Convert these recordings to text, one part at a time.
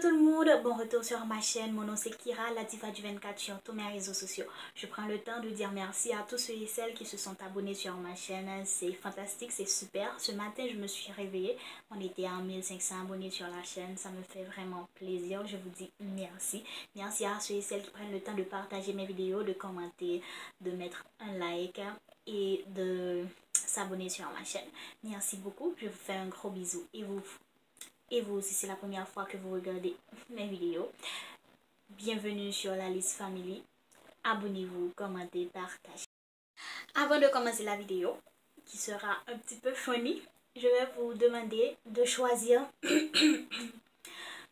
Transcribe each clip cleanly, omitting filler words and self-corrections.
tout le monde, bon retour sur ma chaîne, mon nom c'est Kira, la diva du 24 sur tous mes réseaux sociaux. Je prends le temps de dire merci à tous ceux et celles qui se sont abonnés sur ma chaîne, c'est fantastique, c'est super. Ce matin je me suis réveillée, on était à 1500 abonnés sur la chaîne, ça me fait vraiment plaisir, je vous dis merci. Merci à ceux et celles qui prennent le temps de partager mes vidéos, de commenter, de mettre un like et de s'abonner sur ma chaîne. Merci beaucoup, je vous fais un gros bisou et vous aussi, c'est la première fois que vous regardez mes vidéos. Bienvenue sur la liste Family. Abonnez-vous, commentez, partagez. Avant de commencer la vidéo, qui sera un petit peu funny, je vais vous demander de choisir.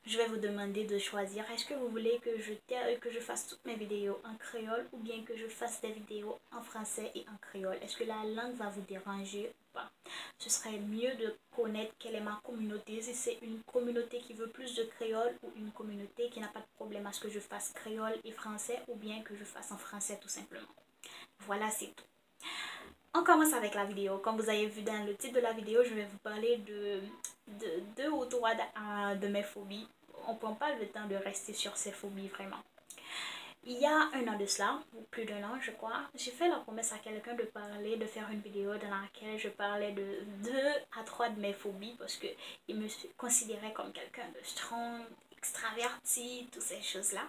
Est-ce que vous voulez que je fasse toutes mes vidéos en créole ou bien que je fasse des vidéos en français et en créole? Est-ce que la langue va vous déranger ou pas? Ce serait mieux de connaître quelle est ma communauté, si c'est une communauté qui veut plus de créole ou une communauté qui n'a pas de problème à ce que je fasse créole et français ou bien que je fasse en français tout simplement. Voilà, c'est tout. On commence avec la vidéo. Comme vous avez vu dans le titre de la vidéo, je vais vous parler de deux ou trois de mes phobies. On ne prend pas le temps de rester sur ces phobies vraiment. Il y a un an de cela, ou plus d'un an je crois, j'ai fait la promesse à quelqu'un de faire une vidéo dans laquelle je parlais de 2 à 3 de mes phobies parce qu'il me considérait comme quelqu'un de strong, extraverti, toutes ces choses-là.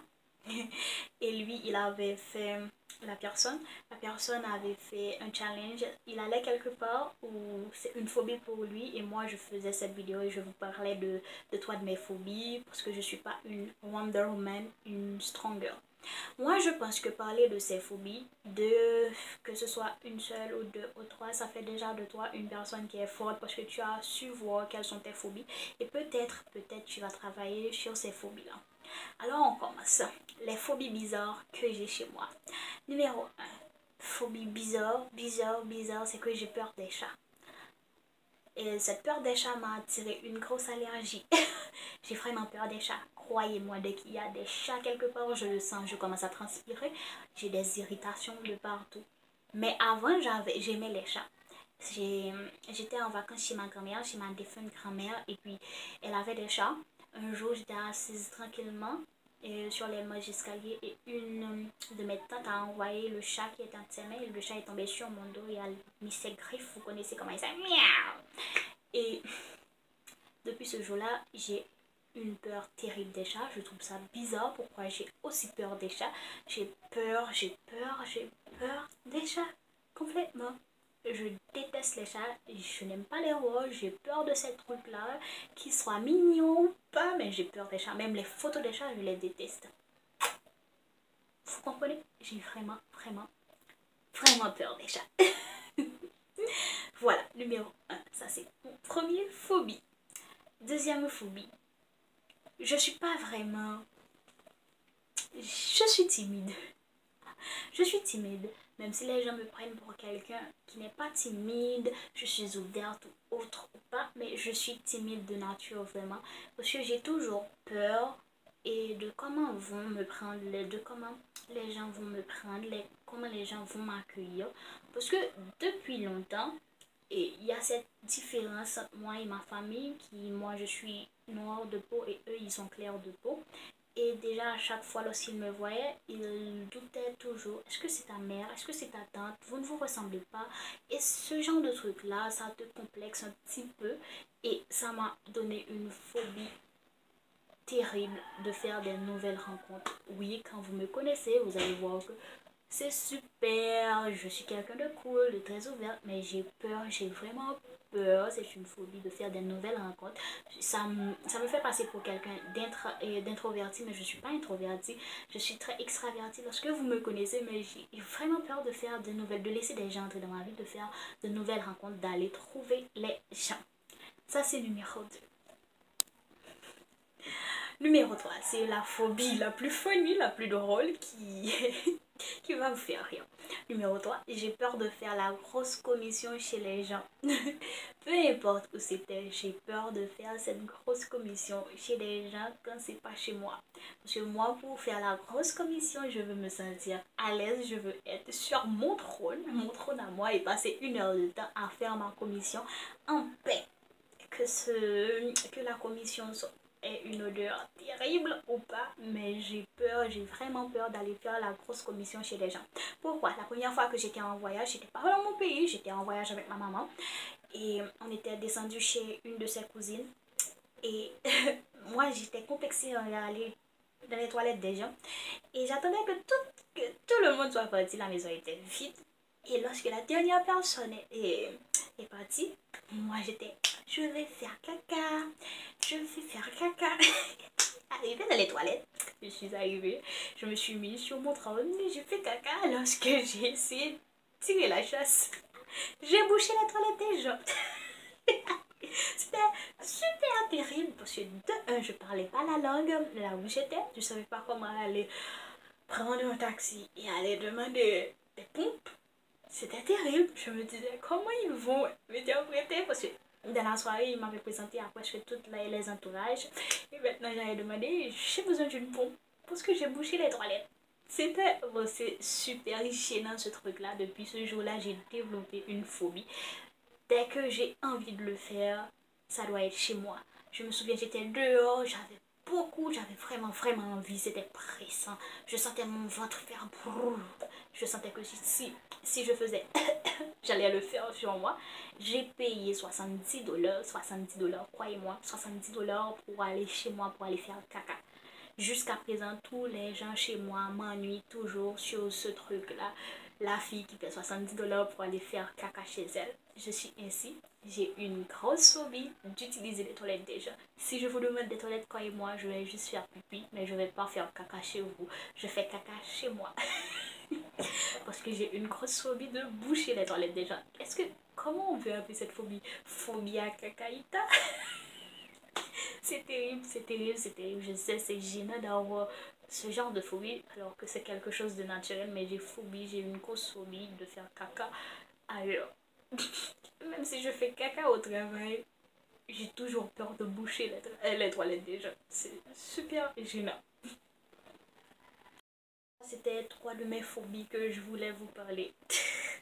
Et lui, il avait fait, la personne avait fait un challenge, il allait quelque part où c'est une phobie pour lui et moi je faisais cette vidéo et je vous parlais de 3 de mes phobies parce que je suis pas une Wonder Woman, une strong girl. Moi je pense que parler de ces phobies, que ce soit une seule ou 2 ou 3, ça fait déjà de toi une personne qui est forte parce que tu as su voir quelles sont tes phobies et peut-être tu vas travailler sur ces phobies là. Alors on commence. Les phobies bizarres que j'ai chez moi. Numéro 1. Phobie bizarre, c'est que j'ai peur des chats. Et cette peur des chats m'a attiré une grosse allergie. J'ai vraiment peur des chats. Croyez-moi, dès qu'il y a des chats quelque part, je le sens, je commence à transpirer. J'ai des irritations de partout. Mais avant, j'aimais les chats. J'étais en vacances chez ma grand-mère, chez ma défunte grand-mère, et puis elle avait des chats. Un jour, j'étais assise tranquillement sur les marches d'escalier et une de mes tantes a envoyé le chat qui était entre ses mains et le chat est tombé sur mon dos et a mis ses griffes, vous connaissez comment il s'appelle, miaou. Et depuis ce jour-là, j'ai une peur terrible des chats. Je trouve ça bizarre pourquoi j'ai aussi peur des chats. J'ai peur des chats complètement. Je déteste les chats, je n'aime pas les voir, j'ai peur de ces trucs-là, qu'ils soient mignons ou pas, mais j'ai peur des chats. Même les photos des chats, je les déteste. Vous comprenez? J'ai vraiment peur des chats. Voilà, numéro 1, ça c'est mon premier phobie. Deuxième phobie, je suis pas vraiment... Je suis timide. Je suis timide, même si les gens me prennent pour quelqu'un qui n'est pas timide, je suis ouverte ou autre ou pas, mais je suis timide de nature vraiment, parce que j'ai toujours peur et de comment vont me prendre, de comment les gens vont me prendre, comment les gens vont m'accueillir, parce que depuis longtemps, et il y a cette différence entre moi et ma famille, moi je suis noire de peau et eux ils sont clairs de peau. Et déjà à chaque fois lorsqu'ils me voyaient, ils doutaient toujours, est-ce que c'est ta mère, est-ce que c'est ta tante, vous ne vous ressemblez pas. Et ce genre de truc là, ça te complexe un petit peu et ça m'a donné une phobie terrible de faire des nouvelles rencontres. Oui, quand vous me connaissez, vous allez voir que c'est super, je suis quelqu'un de cool, de très ouverte, mais j'ai peur, j'ai vraiment peur, c'est une phobie de faire des nouvelles rencontres. Ça me fait passer pour quelqu'un d'introverti, mais je ne suis pas introvertie, je suis très extravertie lorsque vous me connaissez, mais j'ai vraiment peur de faire de nouvelles, de laisser des gens entrer dans ma vie, de faire de nouvelles rencontres, d'aller trouver les gens. Ça c'est numéro 2. Numéro 3, c'est la phobie la plus funny, la plus drôle qui va vous faire rire. Numéro 3, j'ai peur de faire la grosse commission chez les gens. Peu importe où c'était, j'ai peur de faire cette grosse commission chez les gens quand c'est pas chez moi. Parce que moi, pour faire la grosse commission, je veux me sentir à l'aise, je veux être sur mon trône à moi et passer 1 heure de temps à faire ma commission en paix. Que la commission soit est une odeur terrible ou pas, mais j'ai peur, j'ai vraiment peur d'aller faire la grosse commission chez les gens. Pourquoi? La première fois que j'étais en voyage, j'étais pas dans mon pays, j'étais en voyage avec ma maman et on était descendu chez une de ses cousines et moi j'étais complexée à aller dans les toilettes des gens et j'attendais que tout le monde soit parti, la maison était vide. Et lorsque la dernière personne est partie, moi j'étais, je vais faire caca, je vais faire caca. Arrivée dans les toilettes, je suis arrivée, je me suis mise sur mon trône et j'ai fait caca. Lorsque j'ai essayé de tirer la chasse, j'ai bouché les toilettes des gens. C'était super terrible parce que de un, je parlais pas la langue là où j'étais, je savais pas comment aller prendre un taxi et aller demander des pompes. C'était terrible. Je me disais comment ils vont m'interpréter parce que dans la soirée, ils m'avaient présenté à presque tous les entourages. Et maintenant, j'avais demandé, j'ai besoin d'une pompe parce que j'ai bouché les toilettes. C'était c'est super gênant ce truc-là. Depuis ce jour-là, j'ai développé une phobie. Dès que j'ai envie de le faire, ça doit être chez moi. Je me souviens, j'étais dehors, j'avais vraiment envie, c'était pressant. Je sentais mon ventre faire brrr. Je sentais que si je faisais, j'allais le faire sur moi. J'ai payé $70, croyez-moi, $70 pour aller chez moi, pour aller faire caca. Jusqu'à présent, tous les gens chez moi m'ennuient toujours sur ce truc-là. La fille qui paie $70 pour aller faire caca chez elle. Je suis ainsi. J'ai une grosse phobie d'utiliser les toilettes des gens. Si je vous demande des toilettes, croyez-moi, je vais juste faire pipi, mais je ne vais pas faire caca chez vous. Je fais caca chez moi. Parce que j'ai une grosse phobie de boucher les toilettes des gens. Comment on peut appeler cette phobie? Phobia cacaïta? C'est terrible, c'est terrible, c'est terrible. Je sais, c'est gênant d'avoir ce genre de phobie alors que c'est quelque chose de naturel, mais j'ai une grosse phobie de faire caca ailleurs. Même si je fais caca au travail, j'ai toujours peur de boucher les toilettes des gens. C'est super gênant. C'était 3 de mes phobies que je voulais vous parler.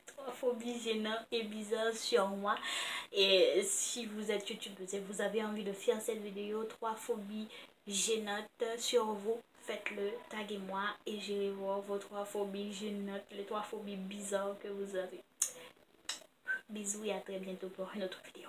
3 phobies gênantes et bizarres sur moi. Et si vous êtes youtubeuse et vous avez envie de faire cette vidéo, 3 phobies gênantes sur vous, faites-le, taguez-moi et j'irai voir vos 3 phobies gênantes, les 3 phobies bizarres que vous avez. Bisous et à très bientôt pour une autre vidéo.